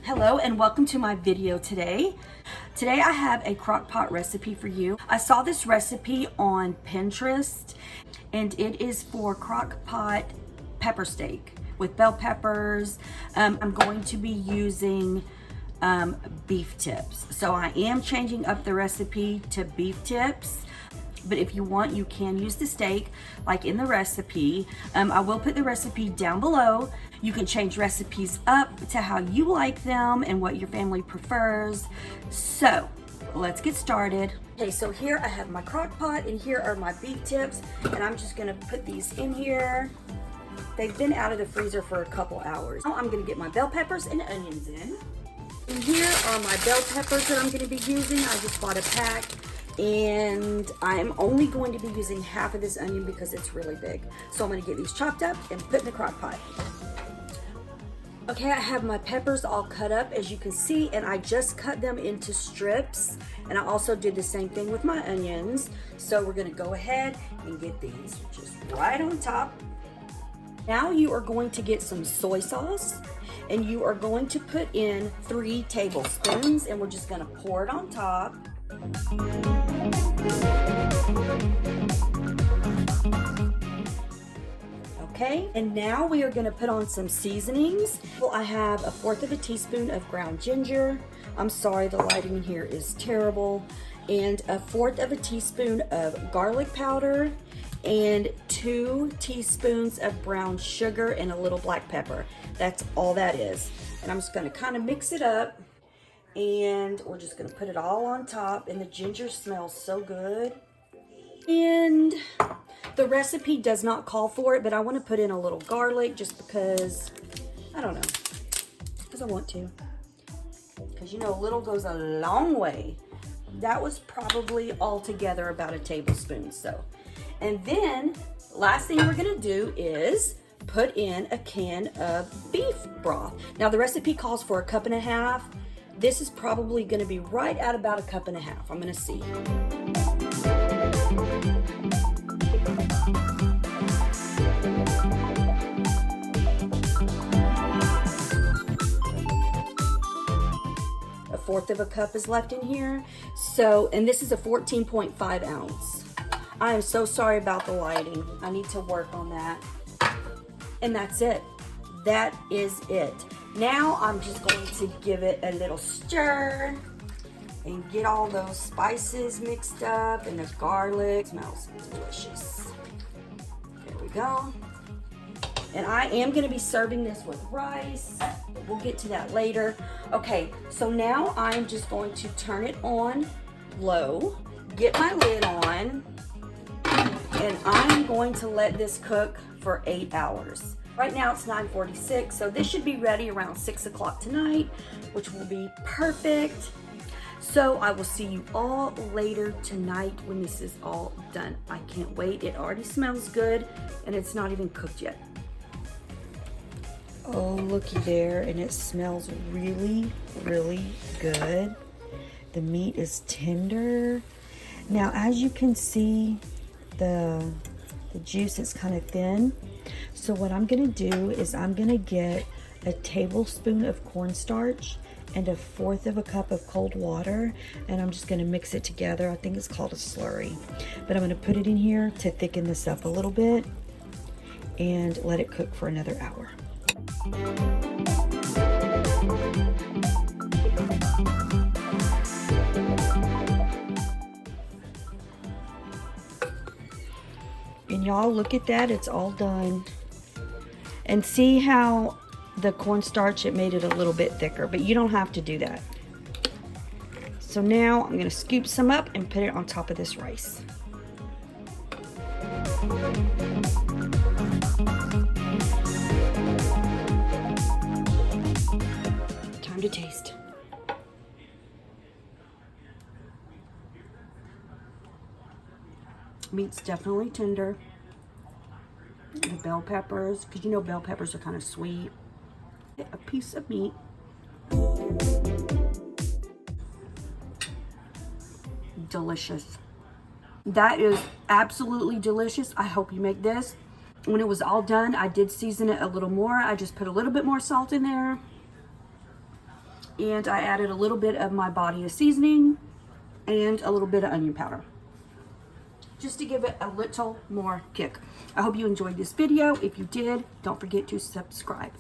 Hello and welcome to my video today. Today I have a crock pot recipe for you. I saw this recipe on Pinterest and it is for crock pot pepper steak with bell peppers. I'm going to be using beef tips. So I am changing up the recipe to beef tips. But if you want, you can use the steak like in the recipe. I will put the recipe down below. You can change recipes up to how you like them and what your family prefers. So let's get started. Okay, so here I have my crock pot and here are my beef tips, and I'm just gonna put these in here. They've been out of the freezer for a couple hours. Now I'm gonna get my bell peppers and onions in. And here are my bell peppers that I'm gonna be using. I just bought a pack. And I'm only going to be using half of this onion because it's really big. So I'm gonna get these chopped up and put in the crock pot. Okay, I have my peppers all cut up as you can see, and I just cut them into strips. And I also did the same thing with my onions. So we're gonna go ahead and get these just right on top. Now you are going to get some soy sauce, and you are going to put in 3 tablespoons, and we're just gonna pour it on top. Okay, and now we are going to put on some seasonings. Well, I have 1/4 teaspoon of ground ginger. I'm sorry, the lighting here is terrible. And 1/4 teaspoon of garlic powder and 2 teaspoons of brown sugar and a little black pepper. That's all that is. And I'm just going to kind of mix it up. And we're just gonna put it all on top, and the ginger smells so good. And the recipe does not call for it, but I wanna put in a little garlic just because, I don't know, because I want to. Because you know, a little goes a long way. That was probably altogether about 1 tablespoon, so. And then, last thing we're gonna do is put in a can of beef broth. Now the recipe calls for 1.5 cups. This is probably going to be right at about 1.5 cups. I'm going to see. A 1/4 cup is left in here. So, and this is a 14.5 ounce. I am so sorry about the lighting. I need to work on that. And that's it. That is it. Now I'm just going to give it a little stir and get all those spices mixed up, and the garlic smells delicious. There we go. And I am going to be serving this with rice. We'll get to that later. Okay, so now I'm just going to turn it on low, get my lid on, and I'm going to let this cook for 8 hours. Right now it's 9:46, so this should be ready around 6 o'clock tonight, which will be perfect. So I will see you all later tonight when this is all done. I can't wait. It already smells good, and it's not even cooked yet. Oh, looky there, and it smells really, really good. The meat is tender. Now, as you can see, the juice is kind of thin. So what I'm gonna do is I'm gonna get 1 tablespoon of cornstarch and 1/4 cup of cold water, and I'm just gonna mix it together. I think it's called a slurry. But I'm gonna put it in here to thicken this up a little bit and let it cook for another hour. And y'all, look at that, it's all done. And see how the cornstarch, it made it a little bit thicker, but you don't have to do that. So now I'm gonna scoop some up and put it on top of this rice. Time to taste. Meat's definitely tender. The bell peppers, because you know bell peppers are kind of sweet. A piece of meat. Delicious. That is absolutely delicious. I hope you make this. When it was all done, I did season it a little more. I just put a little bit more salt in there. And I added a little bit of my body of seasoning and a little bit of onion powder, just to give it a little more kick. I hope you enjoyed this video. If you did, don't forget to subscribe.